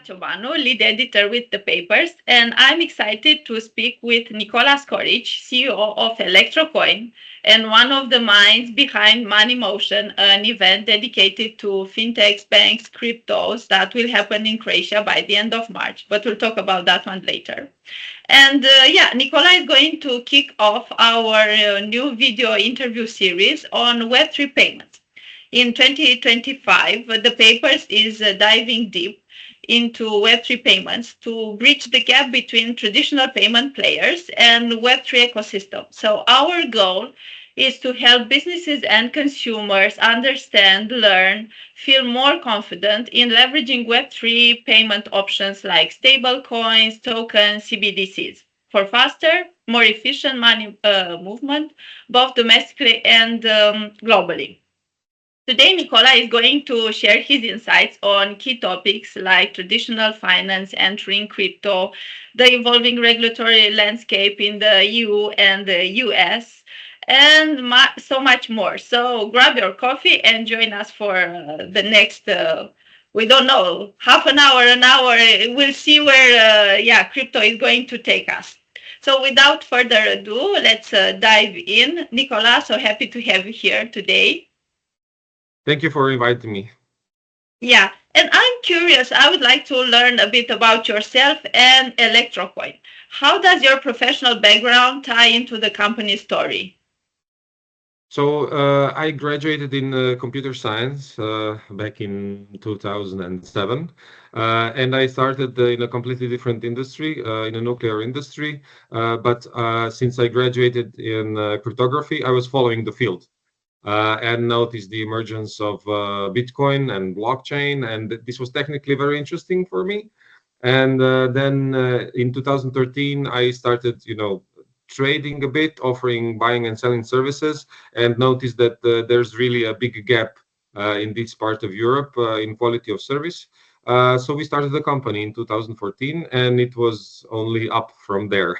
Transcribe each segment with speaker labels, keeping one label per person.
Speaker 1: Ciobanu, lead editor with the Papers, and I'm excited to speak with Nikola Škorić, CEO of Electrocoin, and one of the minds behind Motion, an event dedicated to fintechs, banks, cryptos that will happen in Croatia by the end of March. But we'll talk about that one later. And Nikola is going to kick off our new video interview series on Web3 payments. In 2025, the Papers is diving deep into Web3 payments to bridge the gap between traditional payment players and Web3 ecosystem. So our goal is to help businesses and consumers understand, learn, feel more confident in leveraging Web3 payment options like stablecoins, tokens, CBDCs for faster, more efficient money movement, both domestically and globally. Today, Nikola is going to share his insights on key topics like traditional finance entering crypto, the evolving regulatory landscape in the EU and the US, and so much more. So grab your coffee and join us for the next, we don't know, half an hour. We'll see where, crypto is going to take us. So without further ado, let's dive in. Nikola, so happy to have you here today.
Speaker 2: Thank you for inviting me.
Speaker 1: Yeah, and I'm curious, I would like to learn a bit about yourself and Electrocoin. How does your professional background tie into the company story?
Speaker 2: So I graduated in computer science back in 2007, and I started in a completely different industry, in a nuclear industry. But since I graduated in cryptography, I was following the field. And noticed the emergence of Bitcoin and blockchain, and this was technically very interesting for me. And then in 2013, I started, trading a bit, offering buying and selling services, and noticed that there's really a big gap in this part of Europe in quality of service. So we started the company in 2014, and it was only up from there.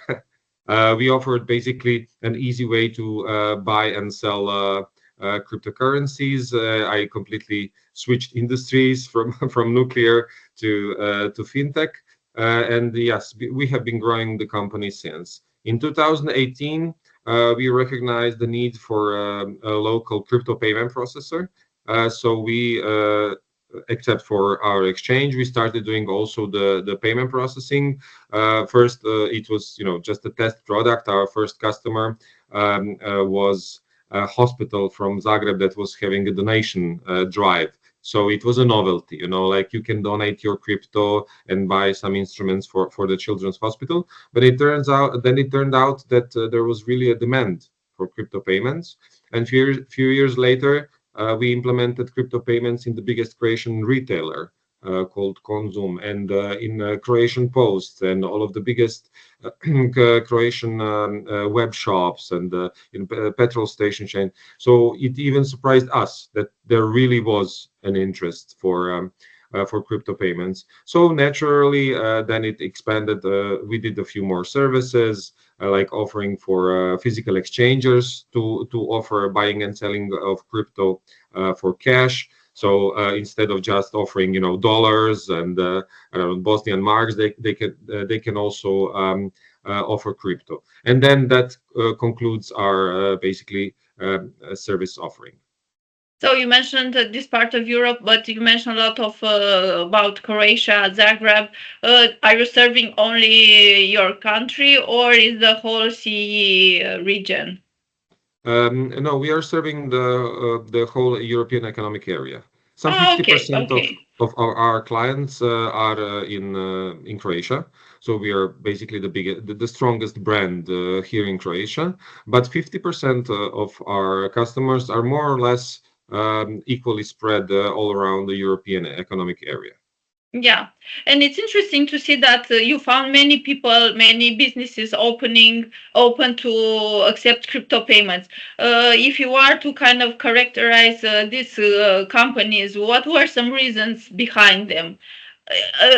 Speaker 2: We offered basically an easy way to buy and sell cryptocurrencies. I completely switched industries from nuclear to fintech, and yes, we have been growing the company since. In 2018, we recognized the need for a local crypto payment processor. So we, except for our exchange, we started doing also the payment processing. First, it was just a test product. Our first customer was a hospital from Zagreb that was having a donation drive. So it was a novelty, like you can donate your crypto and buy some instruments for the children's hospital. But it turned out that there was really a demand for crypto payments. And few years later, we implemented crypto payments in the biggest Croatian retailer called Konzum, and in Croatian Post, and all of the biggest Croatian web shops, and in petrol station chain. So it even surprised us that there really was an interest for crypto payments. So naturally, then it expanded. We did a few more services, like offering for physical exchangers to offer buying and selling of crypto for cash. So instead of just offering, dollars and Bosnian marks, they can also offer crypto. And then that concludes our basically service offering.
Speaker 1: So you mentioned this part of Europe, but you mentioned a lot of about Croatia, Zagreb. Are you serving only your country, or is the whole CE region?
Speaker 2: No, we are serving the whole European economic area. Some 50% of our clients are in Croatia. So we are basically the strongest brand here in Croatia. But 50% of our customers are more or less equally spread all around the European economic area.
Speaker 1: Yeah, and it's interesting to see that you found many people, many businesses open to accept crypto payments. If you are to kind of characterize these companies, what were some reasons behind them?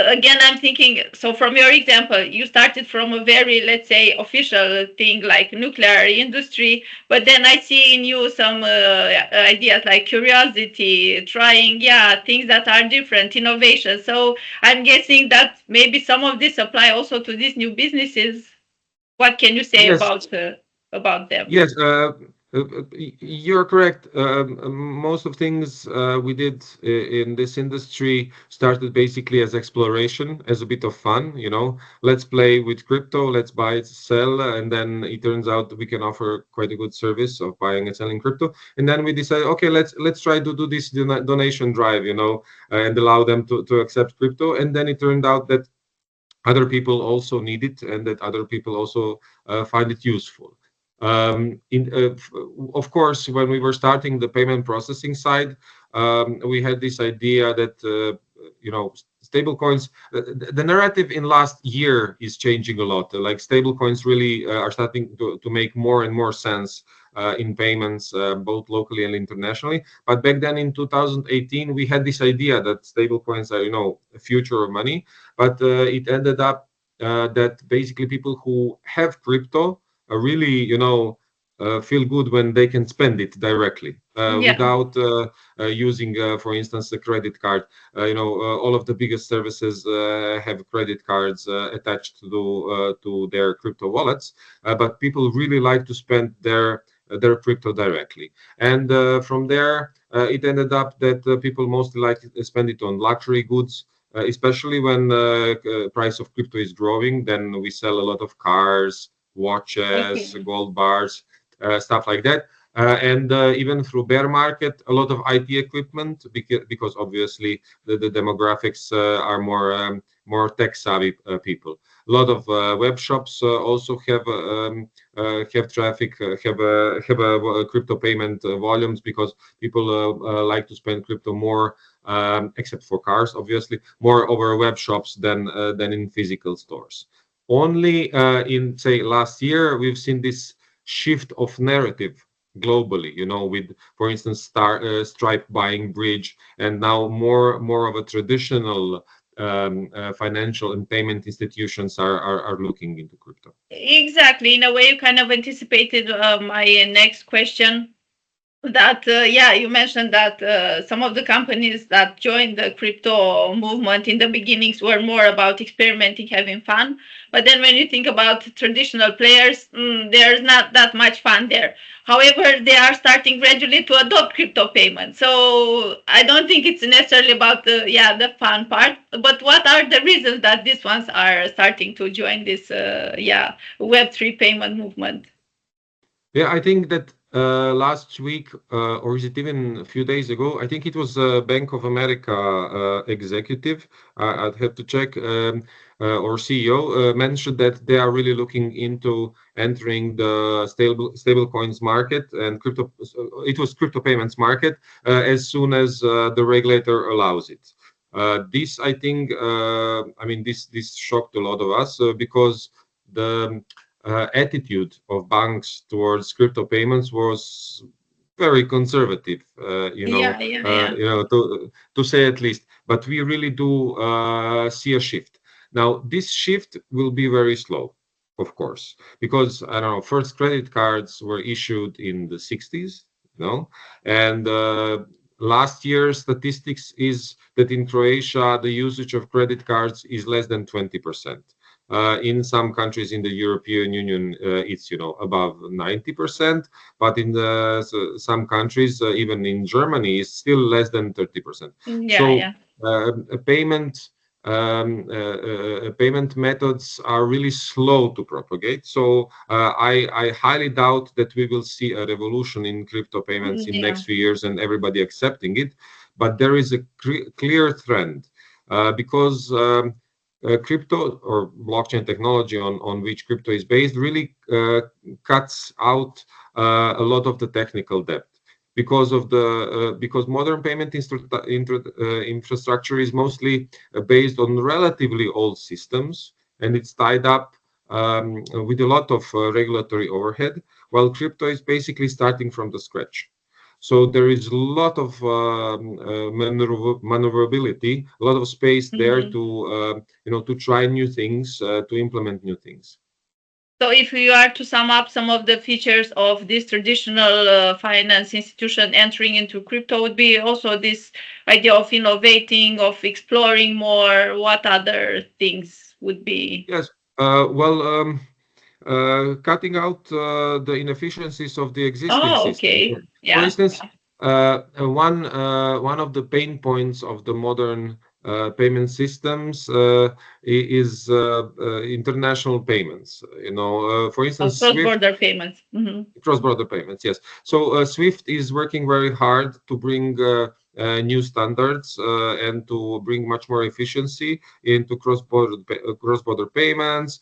Speaker 1: again, I'm thinking, so from your example, you started from a very, let's say, official thing like nuclear industry, but then I see in you some ideas like curiosity, trying, yeah, things that are different, innovation. So I'm guessing that maybe some of this apply also to these new businesses. What can you say
Speaker 2: Yes,
Speaker 1: about them?
Speaker 2: yes, you're correct. Most of things we did in this industry started basically as exploration, as a bit of fun. Let's play with crypto, let's buy, sell, and then it turns out that we can offer quite a good service of buying and selling crypto. And then we decided, okay, let's try to do this donation drive, and allow them to accept crypto. And then it turned out that other people also need it and that other people also find it useful. Of course, when we were starting the payment processing side, we had this idea that stable coins. The narrative in last year is changing a lot. Like stable coins really are starting to make more and more sense in payments, both locally and internationally. But back then in 2018, we had this idea that stable coins are, a future of money. But it ended up that basically people who have crypto really, feel good when they can spend it directly
Speaker 1: Yeah.
Speaker 2: without using, for instance, a credit card. All of the biggest services have credit cards attached to their crypto wallets, but people really like to spend their crypto directly. And from there, it ended up that people mostly like to spend it on luxury goods, especially when price of crypto is growing. Then we sell a lot of cars, watches,
Speaker 1: Okay.
Speaker 2: gold bars, stuff like that. And even through bear market, a lot of IT equipment, because obviously the demographics are more tech savvy people. A lot of web shops also have traffic, have crypto payment volumes, because people like to spend crypto more, except for cars, obviously, more over web shops than in physical stores. Only in, say, last year, we've seen this shift of narrative globally, with, for instance, Stripe buying Bridge, and now more of a traditional financial and payment institutions are looking into crypto.
Speaker 1: Exactly. In a way, you kind of anticipated my next question. That yeah, you mentioned that some of the companies that joined the crypto movement in the beginnings were more about experimenting, having fun, but then when you think about traditional players, there's not that much fun there. However, they are starting gradually to adopt crypto payments, so I don't think it's necessarily about the fun part, but what are the reasons that these ones are starting to join this Web3 payment movement?
Speaker 2: Yeah, I think that last week, or is it even a few days ago, I think it was a Bank of America executive, I'd have to check, or CEO, mentioned that they are really looking into entering the stable coins market and crypto. It was crypto payments market as soon as the regulator allows it. This, I think, this shocked a lot of us because the attitude of banks towards crypto payments was very conservative,
Speaker 1: Yeah, yeah, yeah.
Speaker 2: to say at least. But we really do see a shift. Now, this shift will be very slow, of course, because I don't know. First credit cards were issued in the 60s, and last year's statistics is that in Croatia the usage of credit cards is less than 20%. In some countries in the European Union, it's above 90%, but in some countries, even in Germany, it's still less than 30%.
Speaker 1: Yeah,
Speaker 2: So
Speaker 1: yeah.
Speaker 2: a payment methods are really slow to propagate. So I highly doubt that we will see a revolution in crypto payments in
Speaker 1: Yeah.
Speaker 2: next few years and everybody accepting it. But there is a clear trend because. Crypto or blockchain technology on which crypto is based really cuts out a lot of the technical debt because modern payment infrastructure is mostly based on relatively old systems, and it's tied up with a lot of regulatory overhead, while crypto is basically starting from the scratch. So there is a lot of maneuverability, a lot of space there to to try new things, to implement new things.
Speaker 1: So if you are to sum up some of the features of this traditional finance institution entering into crypto, would be also this idea of innovating, of exploring more. What other things would be?
Speaker 2: Yes. Cutting out the inefficiencies of the existing
Speaker 1: Oh,
Speaker 2: system.
Speaker 1: okay.
Speaker 2: For
Speaker 1: Yeah.
Speaker 2: instance, one of the pain points of the modern payment systems is international payments. For instance, SWIFT.
Speaker 1: Cross-border payments.
Speaker 2: Cross-border payments, yes. So SWIFT is working very hard to bring new standards and to bring much more efficiency into cross-border payments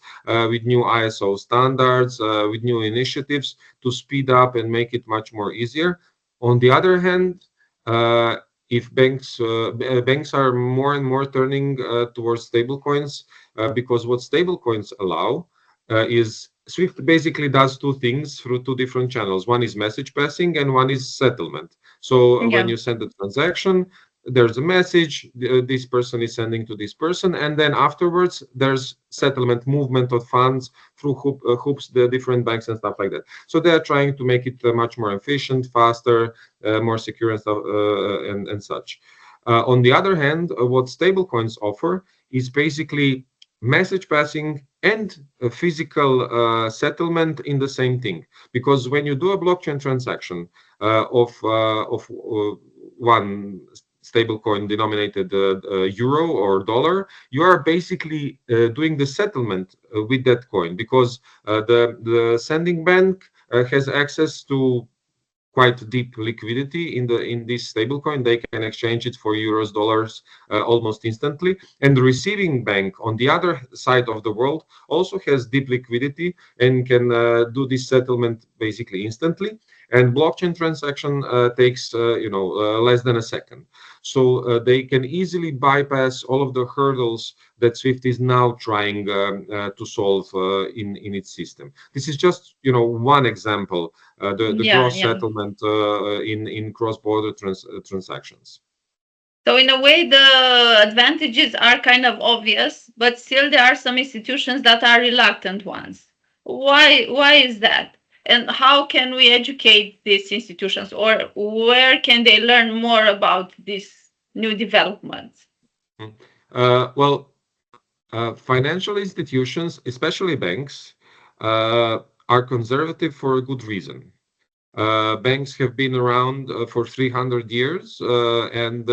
Speaker 2: with new ISO standards, with new initiatives to speed up and make it much more easier. On the other hand, if banks are more and more turning towards stablecoins, because what stablecoins allow is SWIFT basically does two things through two different channels. One is message passing and one is settlement. So when
Speaker 1: Yeah.
Speaker 2: you send a transaction, there's a message this person is sending to this person, and then afterwards there's settlement, movement of funds through hoops, the different banks and stuff like that. So they're trying to make it much more efficient, faster, more secure and stuff and such. On the other hand, what stablecoins offer is basically message passing and a physical settlement in the same thing. Because when you do a blockchain transaction of one stablecoin denominated euro or dollar, you are basically doing the settlement with that coin, because the sending bank has access to quite deep liquidity in this stablecoin. They can exchange it for euros, dollars almost instantly. And the receiving bank on the other side of the world also has deep liquidity and can do this settlement basically instantly. And blockchain transaction takes less than a second. So they can easily bypass all of the hurdles that SWIFT is now trying to solve in its system. This is just one example. The gross settlement in cross-border transactions.
Speaker 1: So in a way, the advantages are kind of obvious, but still there are some institutions that are reluctant ones. Why is that? And how can we educate these institutions, or where can they learn more about these new developments?
Speaker 2: Financial institutions, especially banks, are conservative for a good reason. Banks have been around for 300 years, and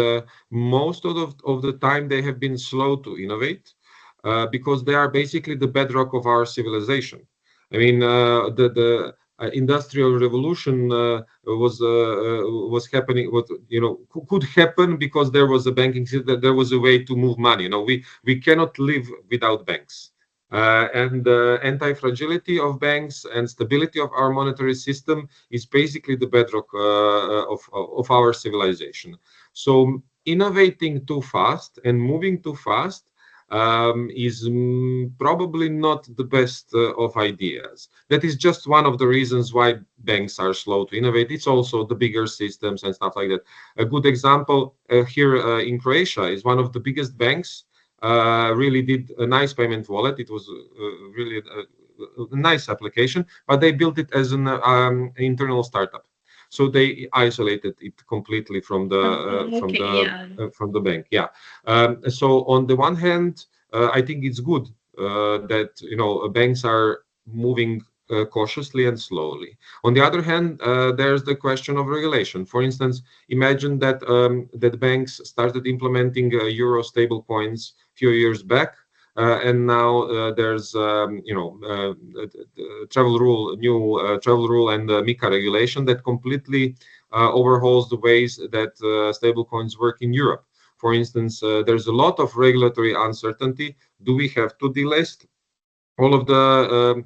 Speaker 2: most of the time they have been slow to innovate because they are basically the bedrock of our civilization. I mean, the industrial revolution was happening. What could happen because there was a banking system. There was a way to move money. We cannot live without banks. And anti-fragility of banks and stability of our monetary system is basically the bedrock of our civilization. So innovating too fast and moving too fast is probably not the best of ideas. That is just one of the reasons why banks are slow to innovate. It's also the bigger systems and stuff like that. A good example here in Croatia is one of the biggest banks. Really did a nice payment wallet. It was really a nice application, but they built it as an internal startup. So they isolated it completely from the bank. Yeah. So on the one hand, I think it's good that banks are moving cautiously and slowly. On the other hand, there's the question of regulation. For instance, imagine that that banks started implementing euro stable coins a few years back, and now there's travel rule, new travel rule and MiCA regulation that completely overhauls the ways that stablecoins work in Europe. For instance, there's a lot of regulatory uncertainty. Do we have to delist all of the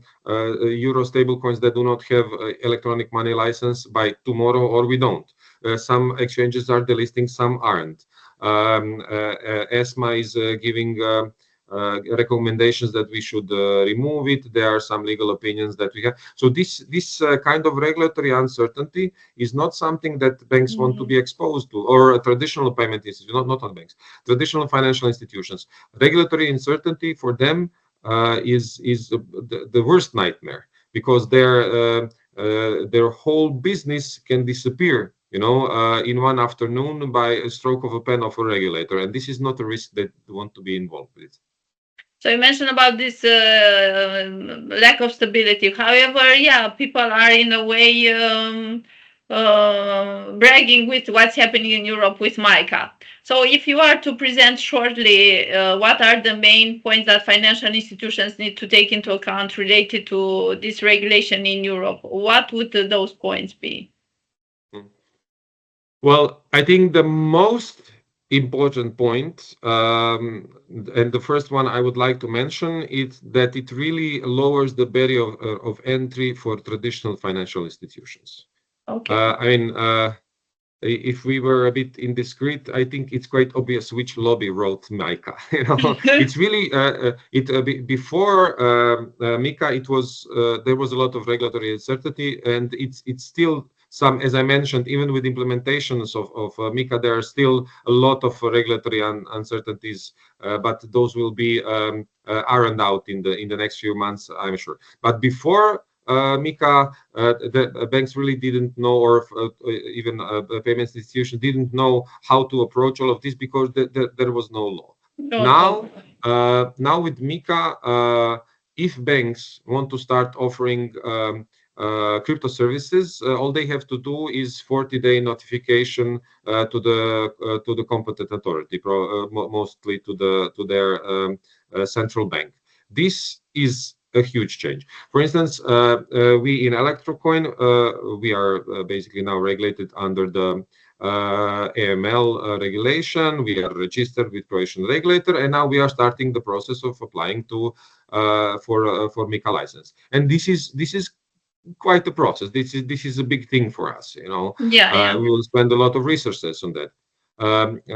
Speaker 2: euro stablecoins that do not have electronic money license by tomorrow, or we don't? Some exchanges are delisting, some aren't. ESMA is giving recommendations that we should remove it. There are some legal opinions that we have. So this kind of regulatory uncertainty is not something that banks want to be exposed to, or traditional payment institutions, not on banks, traditional financial institutions. Regulatory uncertainty for them is the worst nightmare, because their whole business can disappear, in one afternoon by a stroke of a pen of a regulator, and this is not a risk that they want to be involved with.
Speaker 1: So you mentioned about this lack of stability. However, yeah, people are in a way bragging with what's happening in Europe with MiCA. So if you are to present shortly, what are the main points that financial institutions need to take into account related to this regulation in Europe? What would those points be?
Speaker 2: Well, I think the most important point, and the first one I would like to mention, is that it really lowers the barrier of entry for traditional financial institutions.
Speaker 1: Okay.
Speaker 2: I mean, if we were a bit indiscreet, I think it's quite obvious which lobby wrote MiCA. It's really before MiCA, it was there was a lot of regulatory uncertainty, and it's still some, as I mentioned, even with implementations of MiCA, there are still a lot of regulatory uncertainties, but those will be ironed out in the next few months, I'm sure. But before MiCA, the banks really didn't know, or even payment institutions didn't know how to approach all of this, because there was no law. Now with MiCA, if banks want to start offering crypto services, all they have to do is 40-day notification to the competent authority, mostly to their central bank. This is a huge change. For instance, we in Electrocoin, we are basically now regulated under the AML regulation. We are registered with Croatian regulator, and now we are starting the process of applying for MiCA license. And this is quite a process. This is a big thing for us. We will spend a lot of resources on that.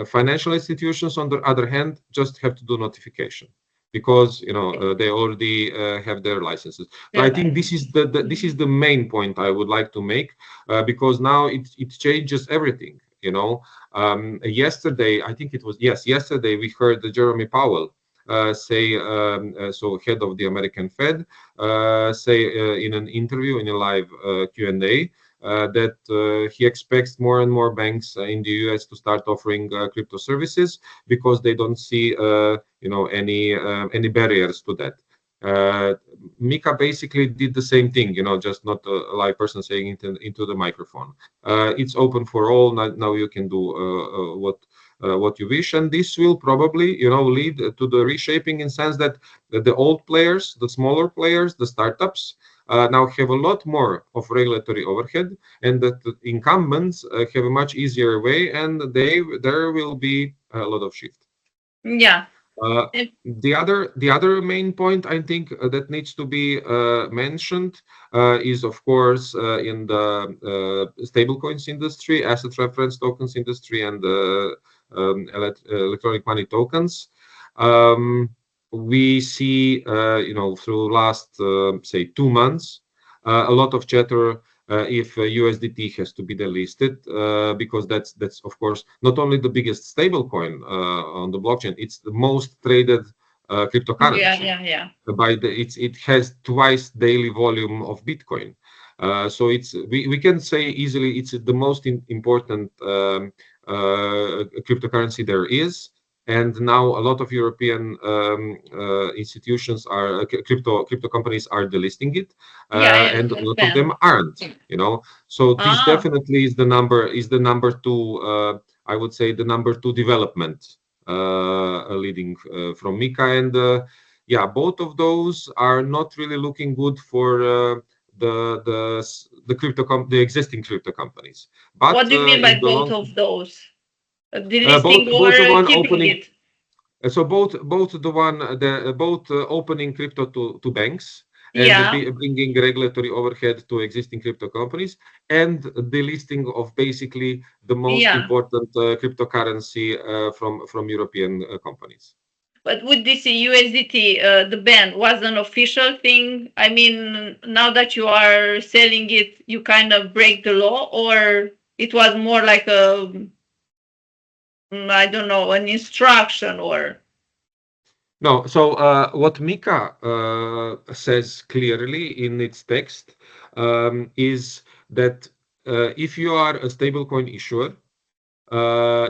Speaker 2: Financial institutions, on the other hand, just have to do notification, because they already have their licenses. So I think this is the main point I would like to make, because now it changes everything. Yesterday, I think it was yesterday, we heard Jeremy Powell say, so head of the American Fed, say in an interview, in a live Q&A, that he expects more and more banks in the US to start offering crypto services, because they don't see any barriers to that. MiCA basically did the same thing, just not a live person saying it into the microphone. It's open for all. Now you can do what you wish, and this will probably lead to the reshaping, in sense that the old players, the smaller players, the startups now have a lot more of regulatory overhead, and that the incumbents have a much easier way, and there will be a lot of shift.
Speaker 1: Yeah.
Speaker 2: The other main point I think that needs to be mentioned is, of course, in the stablecoins industry, asset reference tokens industry, and electronic money tokens. We see, through last say 2 months, a lot of chatter if USDT has to be delisted, because that's of course not only the biggest stablecoin on the blockchain, it's the most traded cryptocurrency. It has twice daily volume of Bitcoin. So we can say easily it's the most important cryptocurrency there is. And now a lot of European institutions are crypto companies are delisting it, and a lot of them aren't. So this definitely is the number two. I would say the number two development leading from MiCA, and both of those are not really looking good for the existing crypto companies. But
Speaker 1: what do you mean by both of those? Delisting or keeping it?
Speaker 2: So both opening crypto to banks, and bringing regulatory overhead to existing crypto companies, and the listing of basically the most important cryptocurrency from European companies.
Speaker 1: But with this USDT, the ban was an official thing. I mean, now that you are selling it, you kind of break the law, or it was more like a, I don't know, an instruction or.
Speaker 2: No, so what MiCA says clearly in its text is that if you are a stablecoin issuer,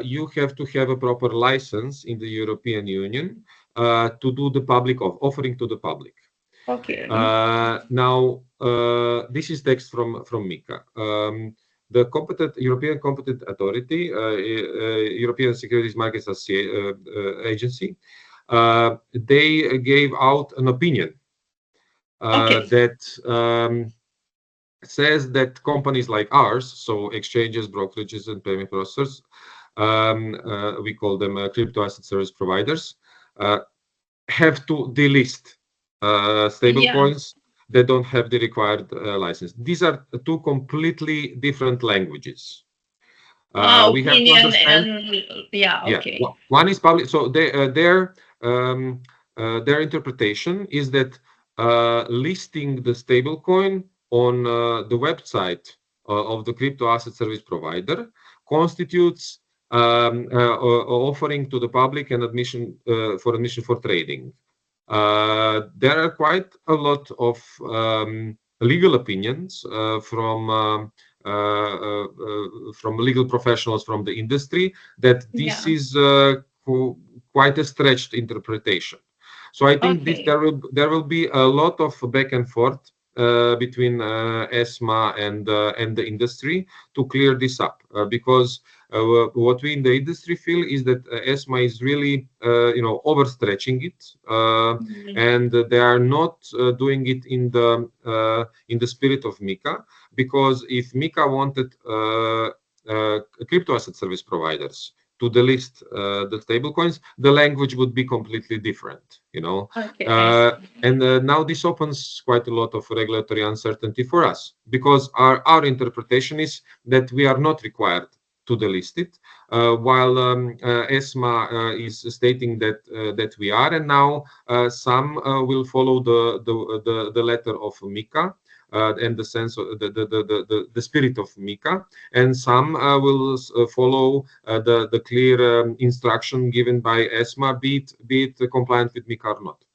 Speaker 2: you have to have a proper license in the European Union to do the public offering to the public.
Speaker 1: Okay.
Speaker 2: Now, this is text from MiCA. The European competent authority, European Securities Markets Agency, they gave out an opinion that says that companies like ours, so exchanges, brokerages, and payment processors, we call them crypto asset service providers, have to delist stablecoins that don't have the required license. These are two completely different languages. We have to
Speaker 1: Opinion
Speaker 2: understand.
Speaker 1: okay.
Speaker 2: One is public. So their interpretation is that listing the stablecoin on the website of the crypto asset service provider constitutes offering to the public and admission for trading. There are quite a lot of legal opinions from legal professionals from the industry that this is quite a stretched interpretation. So I think there will be a lot of back and forth between ESMA and the industry to clear this up because what we in the industry feel is that ESMA is really overstretching it and they are not doing it in the spirit of MiCA, because if MiCA wanted crypto asset service providers to delist the stablecoins, the language would be completely different, and now this opens quite a lot of regulatory uncertainty for us, because our interpretation is that we are not required to delist it, while ESMA is stating that we are, and now some will follow the letter of MiCA. And the sense of the spirit of MiCA, and some will follow the clear instruction given by ESMA, be it compliant with MiCA or not.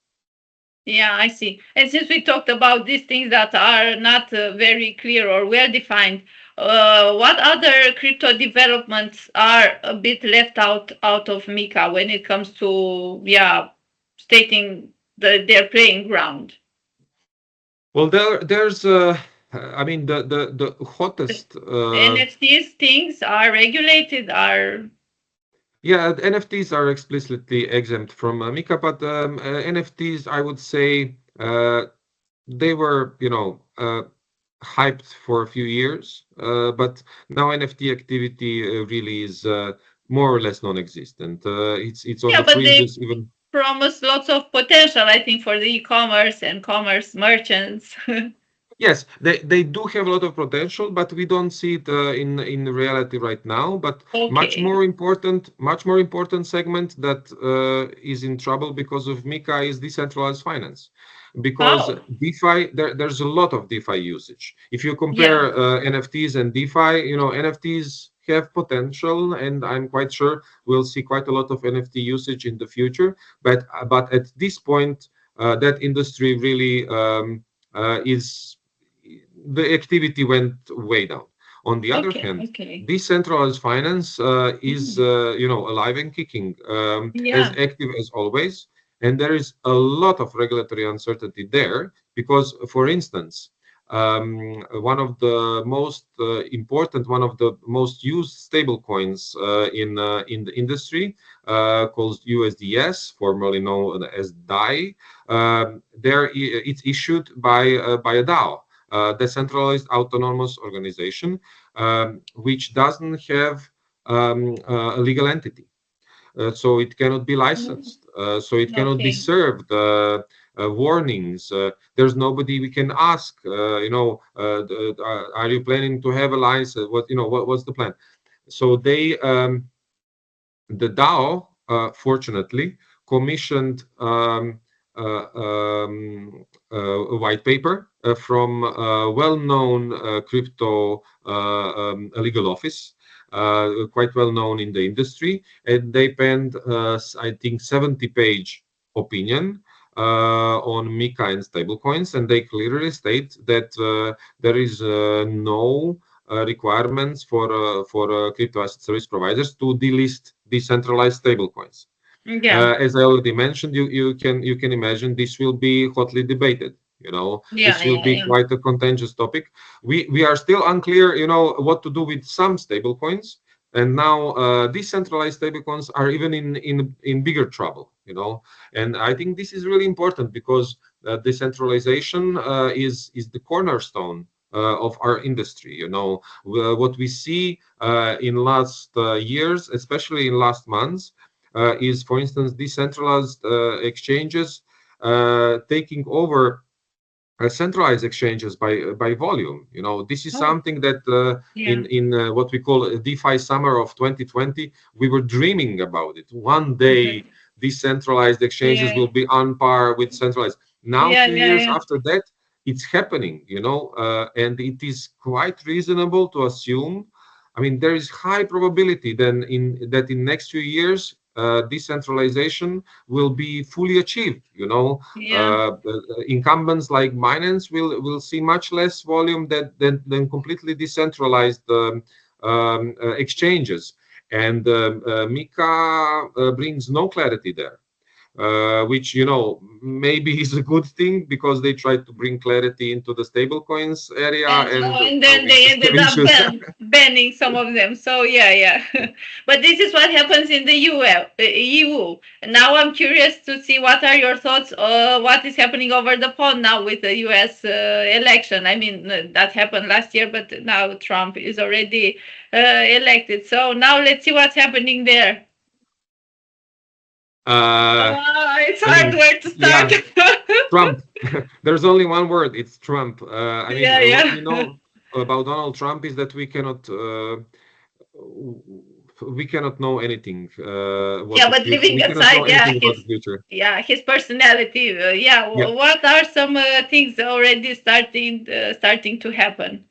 Speaker 1: Yeah, I see. And since we talked about these things that are not very clear or well defined, what other crypto developments are a bit left out of MiCA when it comes to stating their playing ground?
Speaker 2: Well, there's I mean the hottest
Speaker 1: NFTs things are regulated, are.
Speaker 2: Yeah, NFTs are explicitly exempt from MiCA, but NFTs, I would say, they were hyped for a few years, but now NFT activity really is more or less non-existent. It's on the fringes even.
Speaker 1: Promise lots of potential, I think, for the e-commerce and commerce merchants.
Speaker 2: Yes, they do have a lot of potential, but we don't see it in reality right now. But much more important segment that is in trouble because of MiCA is decentralized finance, because DeFi there's a lot of DeFi usage. If you compare NFTs and DeFi, NFTs have potential, and I'm quite sure we'll see quite a lot of NFT usage in the future. But at this point, that industry really is. The activity went way down. On the other hand, decentralized finance is alive and kicking, as active as always, and there is a lot of regulatory uncertainty there because, for instance, one of the most used stable coins in the industry, called USDS, formerly known as DAI, it's issued by a DAO. Decentralized autonomous organization, which doesn't have a legal entity. So it cannot be licensed. So it cannot be served warnings. There's nobody we can ask, are you planning to have a license? What's the plan? So the DAO, fortunately, commissioned a white paper from a well-known crypto legal office, quite well known in the industry, and they penned, I think, 70-page opinion on MiCA and stablecoins, and they clearly state that there is no requirements for crypto asset service providers to delist decentralized stablecoins.
Speaker 1: Yeah.
Speaker 2: As I already mentioned, you can imagine this will be hotly debated. This will be quite a contentious topic. We are still unclear, what to do with some stablecoins, and now decentralized stablecoins are even in bigger trouble. And I think this is really important because decentralization is the cornerstone of our industry. What we see in last years, especially in last months, is, for instance, decentralized exchanges taking over centralized exchanges by volume. This is something that in what we call a DeFi summer of 2020, we were dreaming about it. One day, decentralized exchanges will be on par with centralized. Now, a few years after that, it's happening. And it is quite reasonable to assume. I mean, there is high probability that in next few years, decentralization will be fully achieved. Incumbents like Binance will see much less volume than completely decentralized exchanges, and MiCA brings no clarity there. Which maybe is a good thing because they tried to bring clarity into the stablecoins area,
Speaker 1: and then they ended up banning some of them. So but this is what happens in the EU. Now I'm curious to see what are your thoughts. What is happening over the pond now with the US election? I mean, that happened last year, but now Trump is already elected. So now let's see what's happening there. It's hard where to start.
Speaker 2: Trump. There's only one word. It's Trump. What we know about Donald Trump is that we cannot know anything.
Speaker 1: But leaving aside, his personality. What are some things already starting to happen?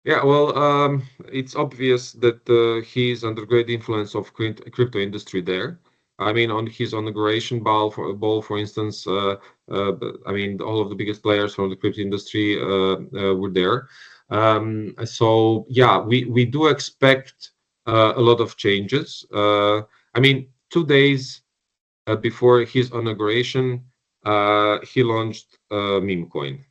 Speaker 2: Yeah, well, it's obvious that he is under great influence of crypto industry there. I mean, on his inauguration ball, for instance, I mean, all of the biggest players from the crypto industry were there. So yeah, we do expect a lot of changes. I mean, 2 days before his inauguration, he launched Memecoin.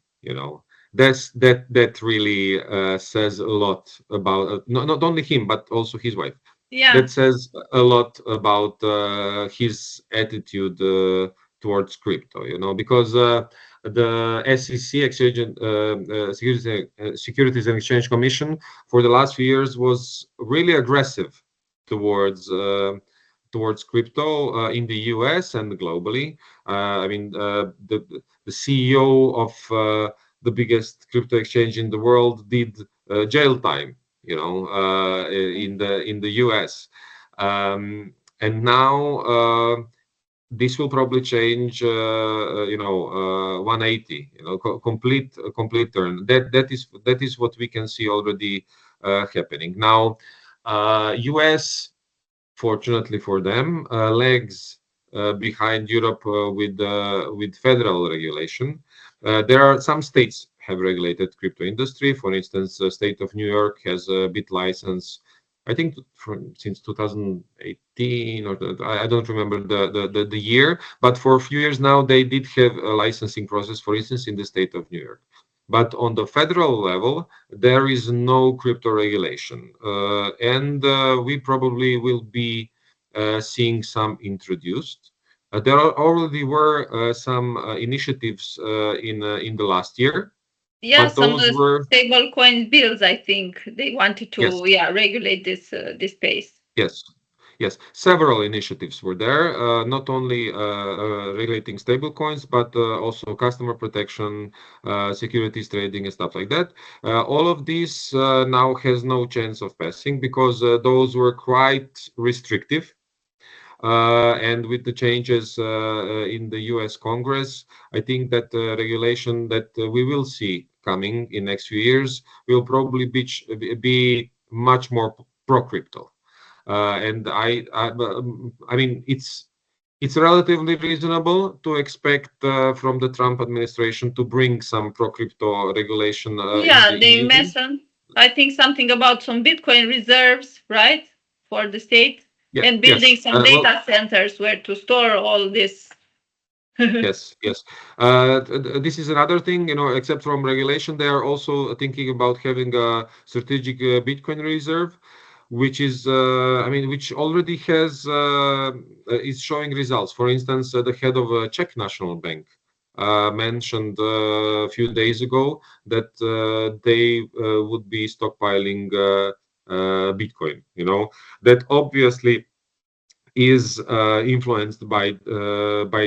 Speaker 2: That really says a lot about not only him but also his wife. That says a lot about his attitude towards crypto, because the SEC, Securities and Exchange Commission, for the last few years was really aggressive towards crypto in the US and globally. I mean, the CEO of the biggest crypto exchange in the world did jail time, in the US, and now this will probably change, 180, complete turn. That is what we can see already happening now. US, fortunately for them, lags behind Europe with federal regulation. There are some states have regulated crypto industry. For instance, the state of New York has a bit license, I think, since 2018, or I don't remember the year, but for a few years now they did have a licensing process, for instance, in the state of New York. But on the federal level, there is no crypto regulation, and we probably will be seeing some introduced. There already were some initiatives in the last year.
Speaker 1: Yeah, some stablecoin bills. I think they wanted to regulate this space.
Speaker 2: Yes. Several initiatives were there, not only regulating stablecoins, but also customer protection, securities trading, and stuff like that. All of these now has no chance of passing because those were quite restrictive. And with the changes in the US Congress, I think that regulation that we will see coming in next few years will probably be much more pro-crypto. And I mean, it's relatively reasonable to expect from the Trump administration to bring some pro-crypto regulation in
Speaker 1: Yeah,
Speaker 2: the
Speaker 1: they
Speaker 2: EU.
Speaker 1: mentioned, I think, something about some Bitcoin reserves, right, for the state,
Speaker 2: Yeah,
Speaker 1: and building
Speaker 2: yes.
Speaker 1: some
Speaker 2: Well,
Speaker 1: data centers where to store all this.
Speaker 2: yes, yes. This is another thing, except from regulation, they are also thinking about having a strategic Bitcoin reserve, which is, I mean, which already is showing results. For instance, the head of Czech National Bank mentioned a few days ago that they would be stockpiling Bitcoin. That obviously is influenced by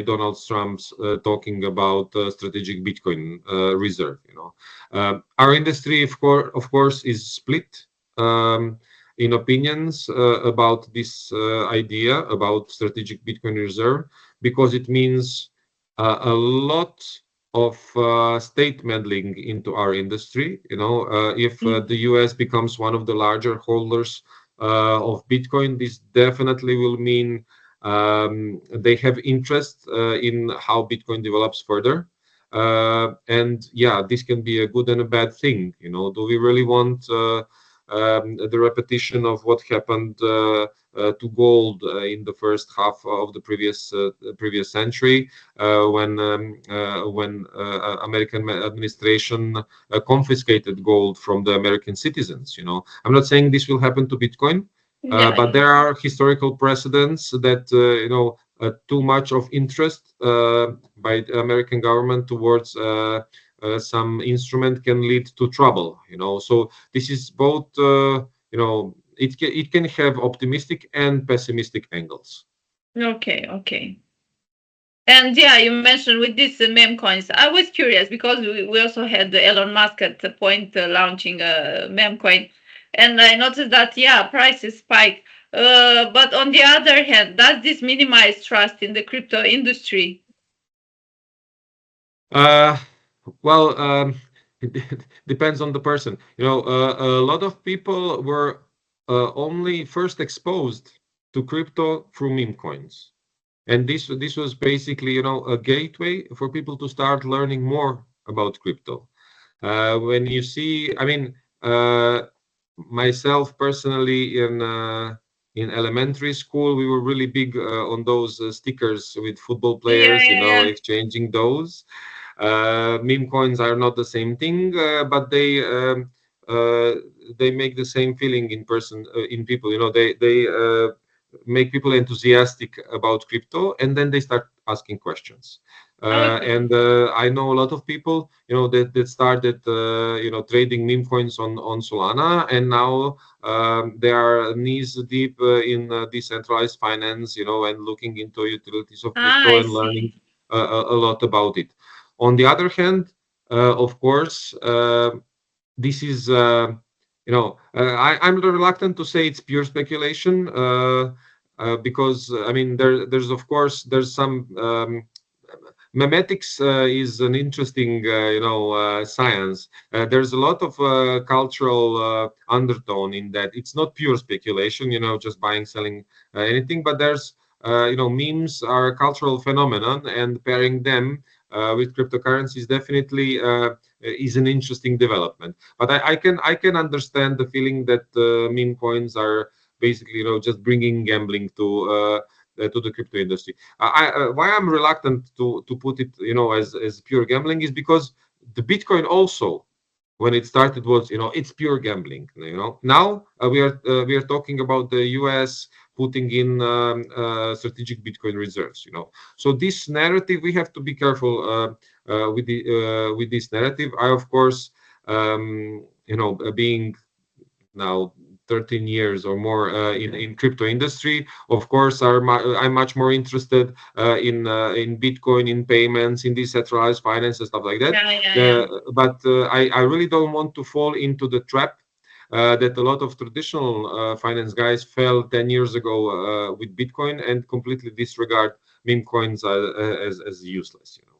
Speaker 2: Donald Trump's talking about strategic Bitcoin reserve. Our industry, of course, is split in opinions about this idea about strategic Bitcoin reserve because it means a lot of state meddling into our industry. If the U.S. becomes one of the larger holders of Bitcoin, this definitely will mean they have interest in how Bitcoin develops further. And yeah, this can be a good and a bad thing. Do we really want the repetition of what happened to gold in the first half of the previous century when American administration confiscated gold from the American citizens? I'm not saying this will happen to Bitcoin,
Speaker 1: Yeah,
Speaker 2: but there are historical precedents that too much of interest by the American government towards some instrument can lead to trouble. So this is both. It can have optimistic and pessimistic angles.
Speaker 1: okay, okay. And yeah, you mentioned with these meme coins. I was curious because we also had Elon Musk at the point launching a meme coin, and I noticed that yeah, prices spike. But on the other hand, does this minimize trust in the crypto industry?
Speaker 2: Uh, well, it depends on the person. A lot of people were only first exposed to crypto through meme coins. And this was basically, a gateway for people to start learning more about crypto. When you see, I mean, myself personally in elementary school, we were really big on those stickers with football
Speaker 1: Yeah,
Speaker 2: players,
Speaker 1: yeah, yeah.
Speaker 2: exchanging those. Meme coins are not the same thing, but uh, they make the same feeling in people. They make people enthusiastic about crypto, and then they start asking questions.
Speaker 1: Okay.
Speaker 2: And I know a lot of people, that started, trading meme coins on Solana, and now they are knees deep in decentralized finance, and looking into utilities of
Speaker 1: Ah,
Speaker 2: crypto
Speaker 1: I
Speaker 2: and learning
Speaker 1: see.
Speaker 2: a lot about it. On the other hand, of course, this is, I'm reluctant to say it's pure speculation because I mean there's some memetics is an interesting science. There's a lot of cultural undertone in that. It's not pure speculation, just buying, selling anything, but there's memes are a cultural phenomenon, and pairing them with cryptocurrencies definitely is an interesting development. But I can understand the feeling that meme coins are basically just bringing gambling to the crypto industry. Why I'm reluctant to put it as pure gambling is because the Bitcoin also, when it started, was it's pure gambling. Now we are talking about the US putting in strategic Bitcoin reserves. So this narrative, we have to be careful with this narrative. I, of course, being now 13 years or more in crypto industry, of course I'm much more interested in Bitcoin, in payments, in decentralized finance and stuff like that.
Speaker 1: Yeah, yeah, yeah.
Speaker 2: But I really don't want to fall into the trap that a lot of traditional finance guys fell 10 years ago with Bitcoin and completely disregard meme coins as useless, you know.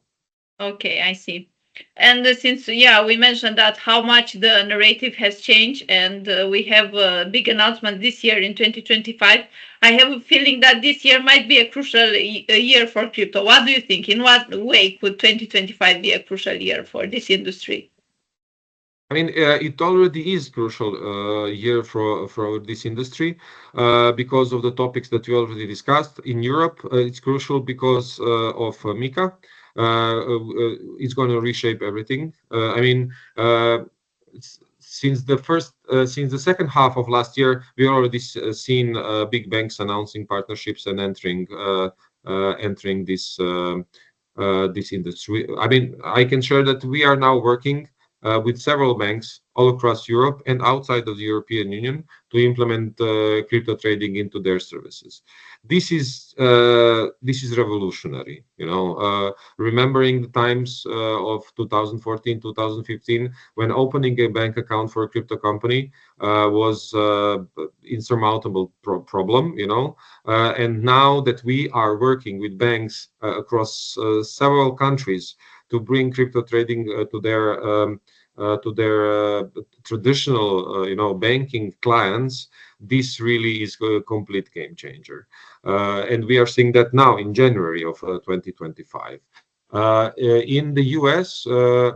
Speaker 1: Okay, I see. And since, yeah, we mentioned that how much the narrative has changed, and we have a big announcement this year in 2025, I have a feeling that this year might be a crucial year for crypto. What do you think? In what way could 2025 be a crucial year for this industry?
Speaker 2: I mean, it already is crucial year for this industry because of the topics that we already discussed. In Europe, it's crucial because of MiCA. It's going to reshape everything. I mean, since the second half of last year, we already seen big banks announcing partnerships and entering this industry. I mean, I can share that we are now working with several banks all across Europe and outside of the European Union to implement crypto trading into their services. This is revolutionary. You know, remembering the times of 2014, 2015, when opening a bank account for a crypto company was insurmountable problem. You know, and now that we are working with banks across several countries to bring crypto trading to their traditional, banking clients, this really is a complete game changer. And we are seeing that now in January of 2025. In the US,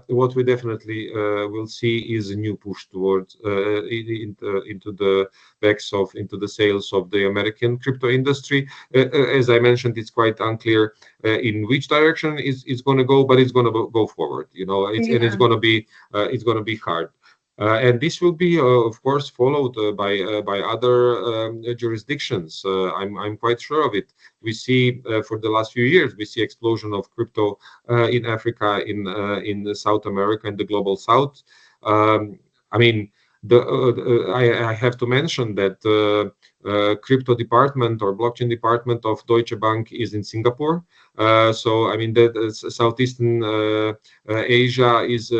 Speaker 2: what we definitely will see is a new push towards into the sales of the American crypto industry. As I mentioned, it's quite unclear in which direction it's going to go, but it's going to go forward. You know, and it's going to be hard. And this will be, of course, followed by other jurisdictions. I'm quite sure of it. We see for the last few years, we see explosion of crypto in Africa, in South America, and the global South. I mean, I have to mention that crypto department or blockchain department of Deutsche Bank is in Singapore. So I mean that Southeastern Asia is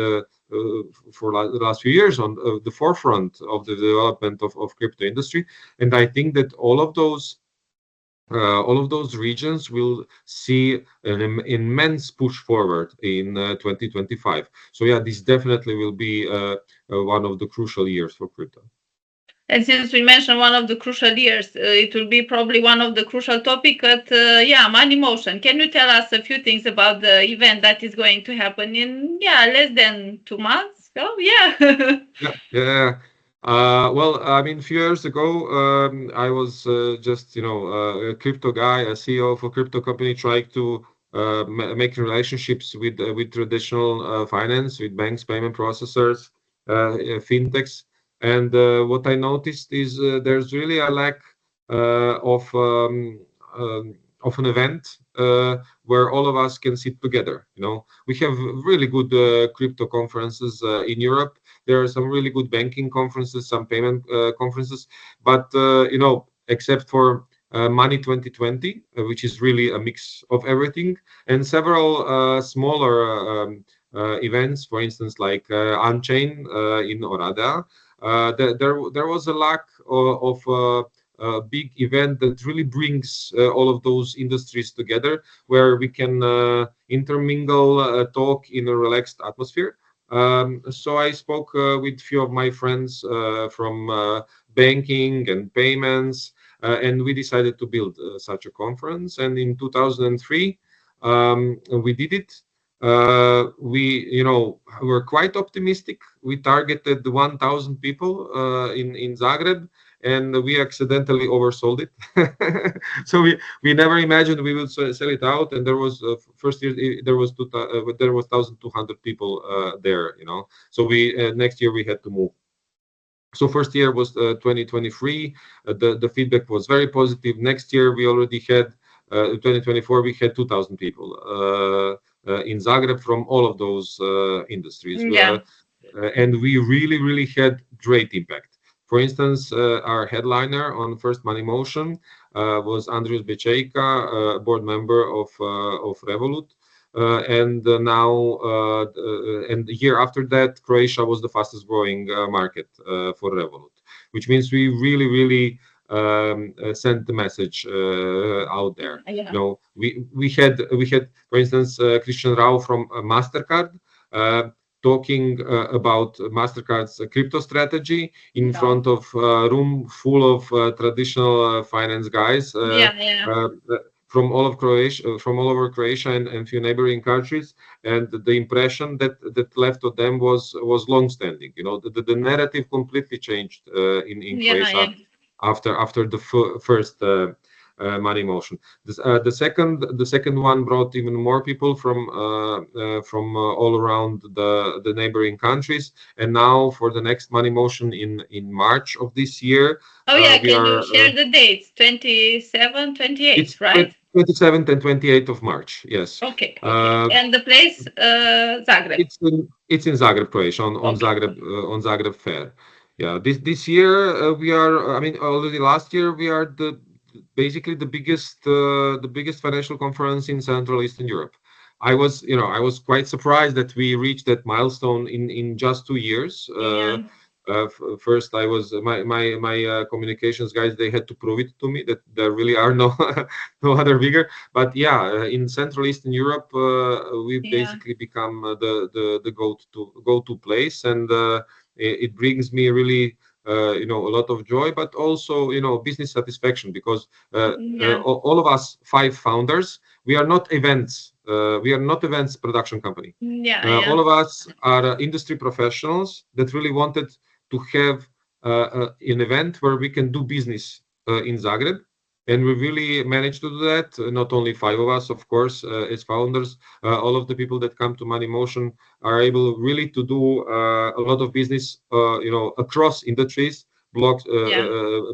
Speaker 2: for the last few years on the forefront of the development of crypto industry, and I think that all of those regions will see an immense push forward in 2025. So yeah, this definitely will be one of the crucial years for crypto.
Speaker 1: And since we mentioned one of the crucial years, it will be probably one of the crucial topics at Money Motion. Can you tell us a few things about the event that is going to happen in less than 2 months? Oh yeah.
Speaker 2: Yeah. Well, I mean, a few years ago, I was just a crypto guy, a CEO of a crypto company, trying to make relationships with traditional finance, with banks, payment processors, fintechs. And what I noticed is there's really a lack of an event where all of us can sit together. You know, we have really good crypto conferences in Europe. There are some really good banking conferences, some payment conferences, but except for Money 2020, which is really a mix of everything, and several smaller events, for instance, like Unchain in Orada. There was a lack of a big event that really brings all of those industries together, where we can intermingle, talk in a relaxed atmosphere. So I spoke with few of my friends from banking and payments, and we decided to build such a conference. And in 2003, we did it. We were quite optimistic. We targeted 1,000 people in Zagreb, and we accidentally oversold it. So we never imagined we would sell it out. And there was first year there was 1,200 people there. So we next year we had to move. So first year was 2023. The feedback was very positive. Next year we already had 2024. We had 2,000 people in Zagreb from all of those industries. And we really had great impact. For instance, our headliner on first Money Motion was Andrius Bečejka, board member of Revolut. And the year after that, Croatia was the fastest growing market for Revolut, which means we really sent the message out there.
Speaker 1: Yeah.
Speaker 2: We had, for instance, Christian Rao from Mastercard talking about Mastercard's crypto strategy in front of a room full of traditional finance guys from all of Croatia, from all over Croatia and few neighboring countries. And the impression that left of them was long-standing. The narrative completely changed in Croatia after the first money motion. The second one brought even more people from all around the neighboring countries. And now for the next money motion in March of this year.
Speaker 1: Can you share the dates? 27, 28, right?
Speaker 2: 27th and 28th of March. Yes.
Speaker 1: Okay. And the place, Zagreb.
Speaker 2: It's in Zagreb, Croatia, on Zagreb Fair. Yeah. This year we are. I mean, already last year we are basically the biggest financial conference in Central Eastern Europe. I was quite surprised that we reached that milestone in just 2 years. First, I was my communications guys. They had to prove it to me that there really are no other bigger. But in Central Eastern Europe, we've basically become the go-to place, and it brings me really a lot of joy, but also business satisfaction, because all of us 5 founders, we are not events. We are not events production company. All of us are industry professionals that really wanted to have an event where we can do business in Zagreb. And we really managed to do that. Not only 5 of us, of course, as founders, all of the people that come to Money Motion are able really to do a lot of business, across industries,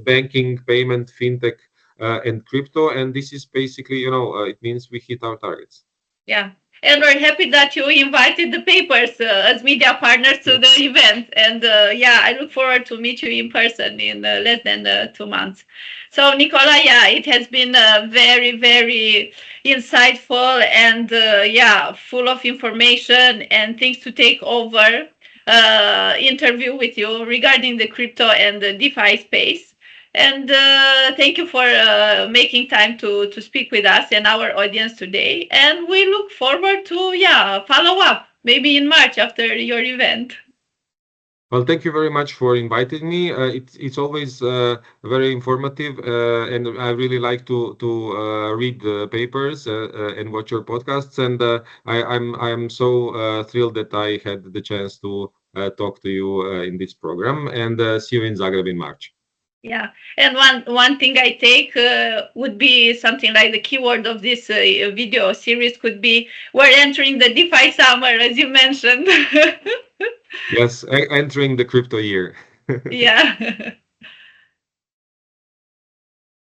Speaker 2: banking, payment, fintech, and crypto. And this is basically, it means we hit our targets.
Speaker 1: Yeah. And we're happy that you invited the Paypers as media partners to the event. And I look forward to meet you in person in less than 2 months. So, Nikola, it has been very, very insightful and full of information and things to take over interview with you regarding the crypto and the DeFi space. And thank you for making time to speak with us and our audience today. And we look forward to follow up maybe in March after your event.
Speaker 2: Well, thank you very much for inviting me. It's always very informative, and I really like to read the papers and watch your podcasts. And I'm so thrilled that I had the chance to talk to you in this program. And see you in Zagreb in March.
Speaker 1: Yeah, and one thing I take would be something like the keyword of this video series could be we're entering the DeFi summer, as you mentioned.
Speaker 2: Yes, entering the crypto year.
Speaker 1: Yeah.